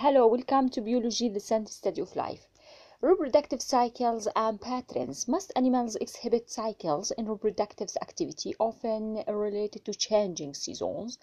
Hello, welcome to Biology, the scientific study of life. Reproductive cycles and patterns. Most animals exhibit cycles in reproductive activity, often related to changing seasons.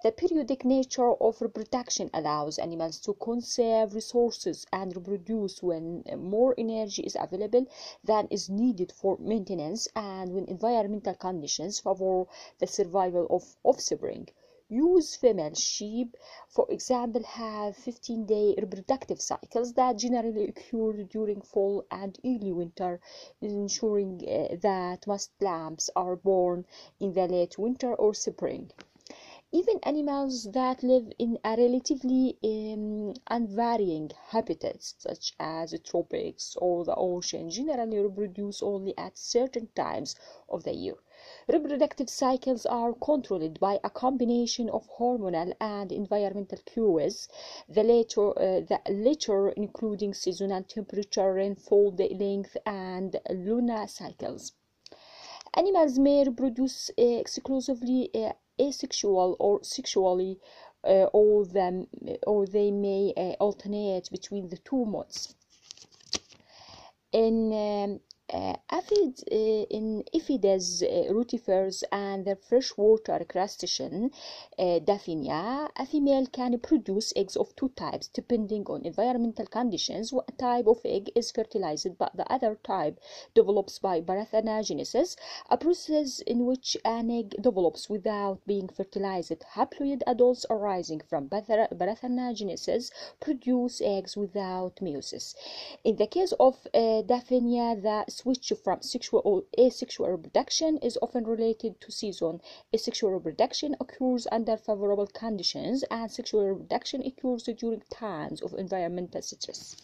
The periodic nature of reproduction allows animals to conserve resources and reproduce when more energy is available than is needed for maintenance and when environmental conditions favor the survival of offspring. Use female sheep, for example, have 15-day reproductive cycles that generally occur during fall and early winter, ensuring that most lambs are born in the late winter or spring. Even animals that live in a relatively unvarying habitats, such as the tropics or the ocean, generally reproduce only at certain times of the year. Reproductive cycles are controlled by a combination of hormonal and environmental cues, the latter including seasonal temperature, rainfall, length, and lunar cycles. Animals may reproduce exclusively asexual or sexually, or they may alternate between the two modes. In Aphides, rotifers, and the freshwater crustacean, Daphnia, a female can produce eggs of two types depending on environmental conditions. One type of egg is fertilized, but the other type develops by parthenogenesis, a process in which an egg develops without being fertilized. Haploid adults arising from parthenogenesis produce eggs without meiosis. In the case of Daphnia, the switch from sexual or asexual reproduction is often related to season. Asexual reproduction occurs under favorable conditions, and sexual reproduction occurs during times of environmental stress.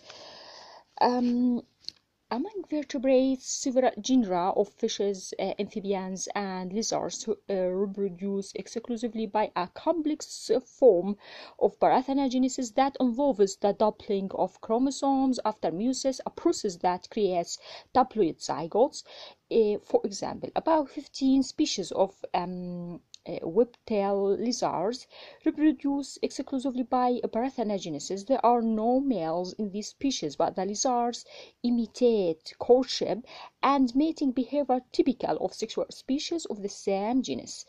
Among vertebrates, several genera of fishes, amphibians, and lizards reproduce exclusively by a complex form of parthenogenesis that involves the doubling of chromosomes after meiosis, a process that creates diploid zygotes. For example, about 15 species of whiptail lizards reproduce exclusively by parthenogenesis. There are no males in these species, but the lizards imitate courtship and mating behavior typical of sexual species of the same genus.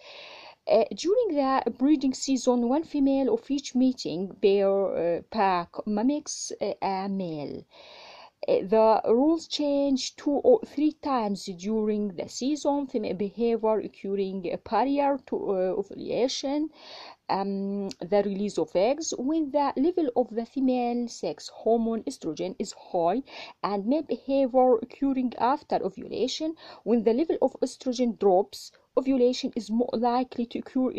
During the breeding season, one female of each mating pack mimics a male. The rules change 2 or 3 times during the season, female behavior occurring prior to ovulation, the release of eggs, when the level of the female sex hormone estrogen is high, and male behavior occurring after ovulation, when the level of estrogen drops. Ovulation is more likely to occur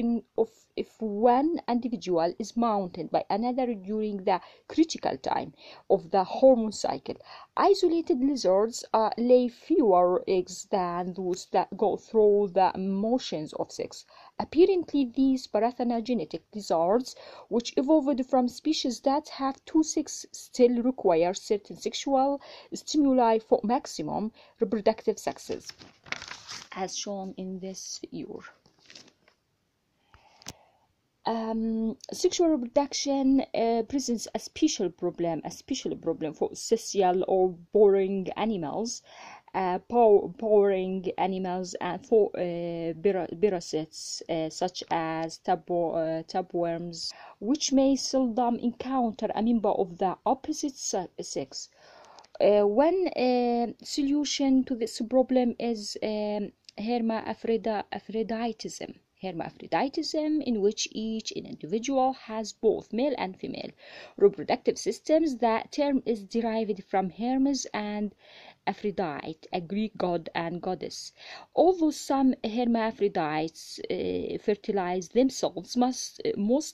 if one individual is mounted by another during the critical time of the hormone cycle. Isolated lizards lay fewer eggs than those that go through the motions of sex. Apparently, these parthenogenetic lizards, which evolved from species that have two sexes, still require certain sexual stimuli for maximum reproductive success, as shown in this figure. Sexual reproduction presents a special problem for social or boring animals, and for parasites such as tapeworms, which may seldom encounter a member of the opposite sex. One solution to this problem is hermaphroditism, in which each individual has both male and female reproductive systems. The term is derived from Hermes and Aphrodite, a Greek god and goddess. Although some hermaphrodites fertilize themselves, most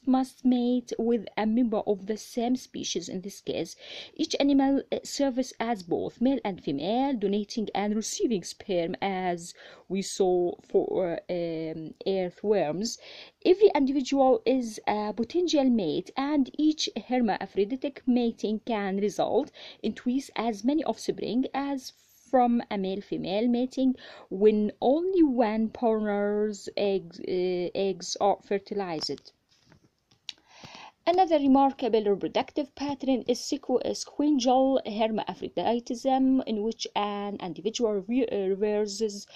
must mate with a member of the same species. In this case, each animal serves as both male and female, donating and receiving sperm, as we saw for earthworms. Every individual is a potential mate, and each hermaphroditic mating can result in twice as many offspring as from a male-female mating when only one partner's eggs are fertilized. Another remarkable reproductive pattern is sequential hermaphroditism, in which an individual reverses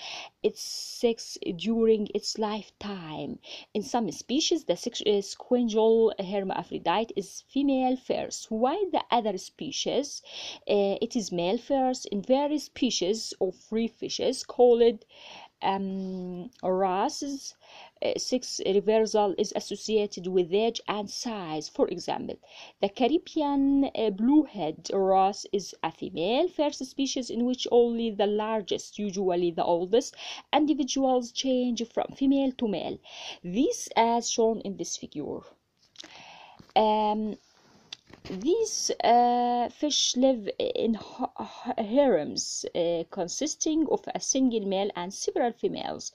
its sex during its lifetime. In some species, the sequential hermaphrodite is female first, while the other species it is male first. In various species of free fishes called wrasse, sex reversal is associated with age and size. For example, the Caribbean bluehead wrasse is a female first species in which only the largest, usually the oldest, individuals change from female to male. This as shown in this figure. These fish live in harems consisting of a single male and several females.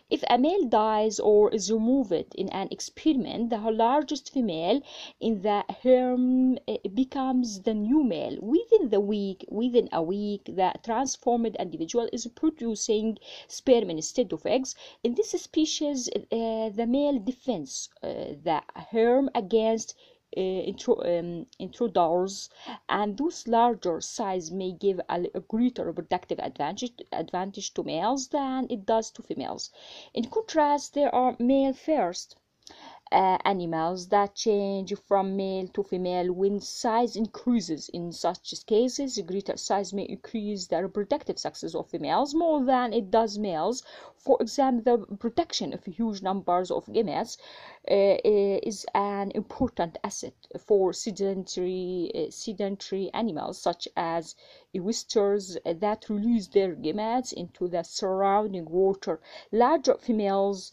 If a male dies or is removed in an experiment, the largest female in the harem becomes the new male. Within a week, the transformed individual is producing sperm instead of eggs. In this species, the male defends the harem against intruders, and those larger size may give a greater reproductive advantage to males than it does to females. In contrast, there are male first animals that change from male to female when size increases. In such cases, greater size may increase the reproductive success of females more than it does males. For example, the production of huge numbers of gametes is an important asset for sedentary animals such as oysters that release their gametes into the surrounding water. Larger females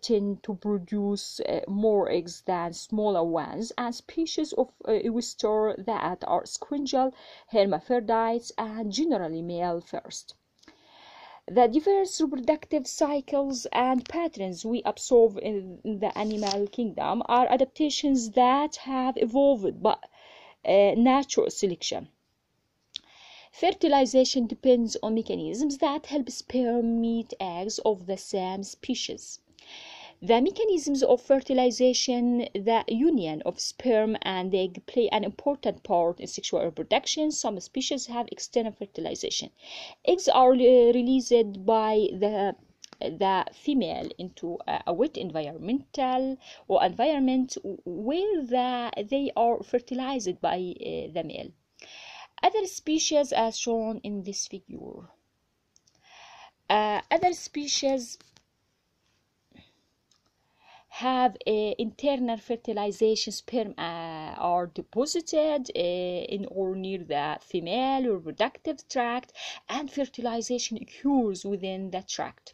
tend to produce more eggs than smaller ones, and species of oyster that are sequential hermaphrodites and generally male first. The diverse reproductive cycles and patterns we observe in the animal kingdom are adaptations that have evolved by natural selection. Fertilization depends on mechanisms that help sperm meet eggs of the same species. The mechanisms of fertilization, the union of sperm and egg, play an important part in sexual reproduction. Some species have external fertilization. Eggs are released by the female into a wet environment where they are fertilized by the male. Other species as shown in this figure. Other species have internal fertilization. Sperm are deposited in or near the female reproductive tract, and fertilization occurs within the tract.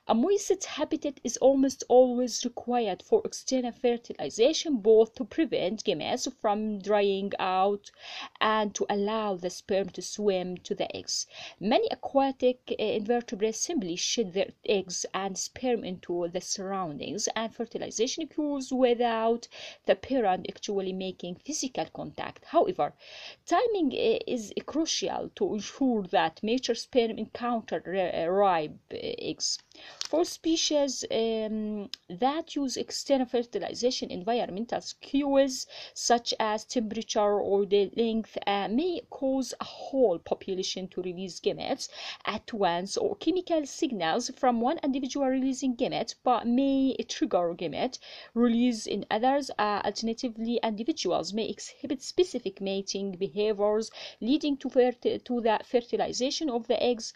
A moist habitat is almost always required for external fertilization, both to prevent gametes from drying out and to allow the sperm to swim to the eggs. Many aquatic invertebrates simply shed their eggs and sperm into the surroundings, and fertilization occurs without the parent actually making physical contact. However, timing is crucial to ensure that mature sperm encounter ripe eggs. For species that use external fertilization, environmental cues such as temperature or the length may cause a whole population to release gametes at once, or chemical signals from one individual releasing gametes but may trigger gamete release in others. Alternatively, individuals may exhibit specific mating behaviors leading to the fertilization of the eggs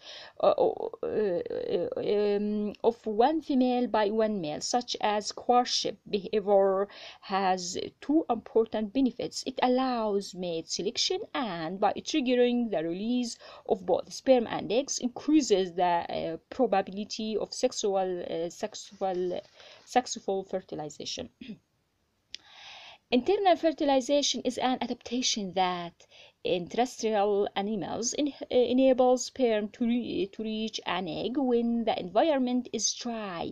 of one female by one male. Such as courtship behavior has two important benefits. It allows mate selection, and by triggering the release of both sperm and eggs, increases the probability of successful fertilization. Internal fertilization is an adaptation that in terrestrial animals enables sperm to reach an egg when the environment is dry.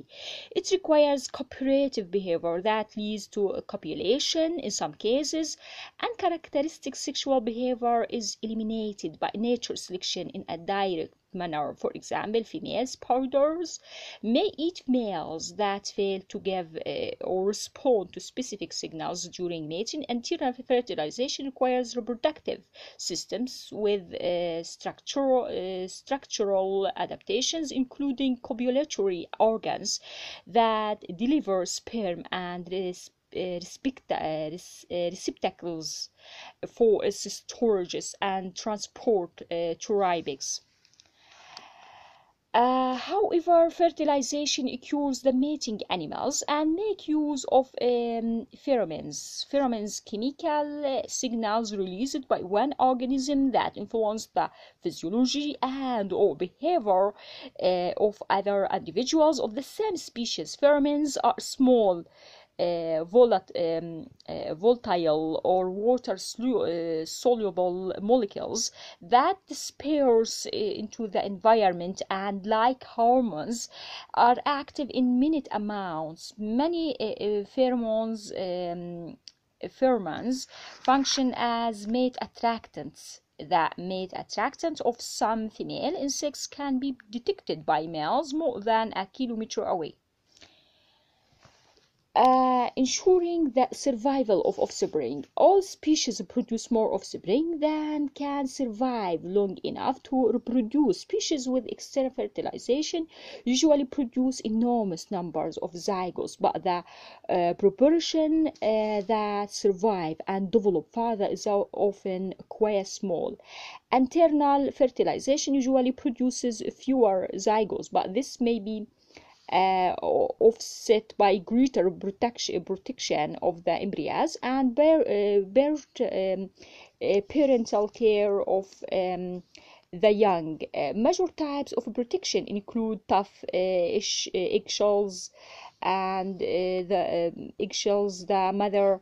It requires cooperative behavior that leads to copulation in some cases, and characteristic sexual behavior is eliminated by natural selection in a direct manner. For example, female spiders may eat males that fail to give or respond to specific signals during mating. Antenatal fertilization requires reproductive systems with structural adaptations, including copulatory organs that deliver sperm and receptacles for storage and transport to ribes. However, fertilization occurs the mating animals and make use of pheromones. Pheromones, chemical signals released by one organism that influence the physiology and or behavior of other individuals of the same species. Pheromones are small volatile or water soluble molecules that disperse into the environment and, like hormones, are active in minute amounts. Many pheromones function as mate attractants. The mate attractant of some female insects can be detected by males more than a kilometer away. Ensuring the survival of offspring. All species produce more offspring than can survive long enough to reproduce. Species with external fertilization usually produce enormous numbers of zygotes, but the proportion that survive and develop further is often quite small. Internal fertilization usually produces fewer zygotes, but this may be offset by greater protection of the embryos and parental care of the young. Major types of protection include tough eggshells and the eggshells, the mother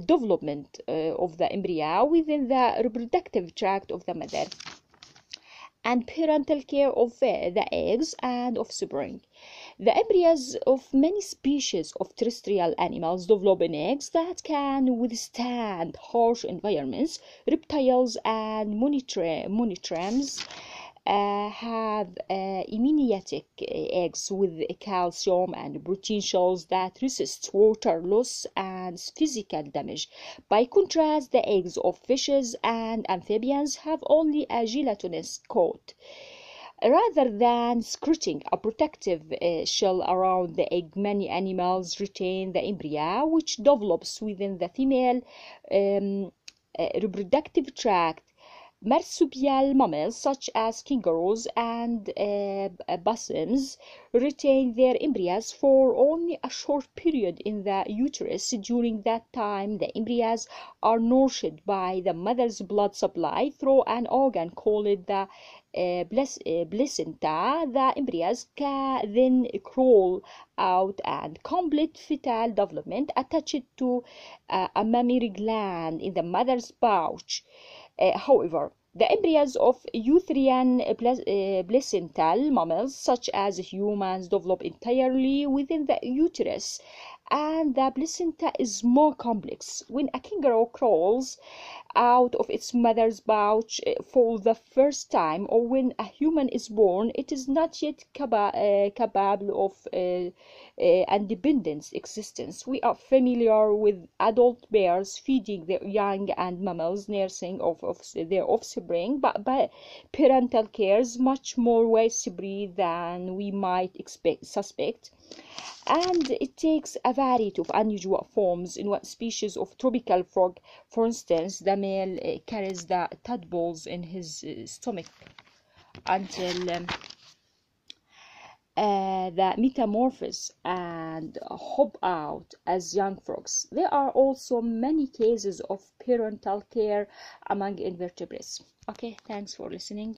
development of the embryo within the reproductive tract of the mother, and parental care of the eggs and offspring. The embryos of many species of terrestrial animals develop in eggs that can withstand harsh environments. Reptiles and monotremes have amniotic eggs with calcium and protein shells that resist water loss and physical damage. By contrast, the eggs of fishes and amphibians have only a gelatinous coat. Rather than skirting a protective shell around the egg, many animals retain the embryo, which develops within the female reproductive tract. Marsupial mammals such as kangaroos and opossums retain their embryos for only a short period in the uterus. During that time, the embryos are nourished by the mother's blood supply through an organ called the placenta. The embryos can then crawl out and complete fetal development attached to a mammary gland in the mother's pouch. However, the embryos of eutherian placental mammals, such as humans, develop entirely within the uterus, and the placenta is more complex. When a kangaroo crawls out of its mother's pouch for the first time, or when a human is born, it is not yet capable of independent existence. We are familiar with adult bears feeding their young and mammals nursing of their offspring, but parental care is much more widespread than we might suspect, and it takes a variety of unusual forms. In one species of tropical frog, for instance, the male carries the tadpoles in his stomach until the metamorphose and hop out as young frogs. There are also many cases of parental care among invertebrates. Okay, thanks for listening.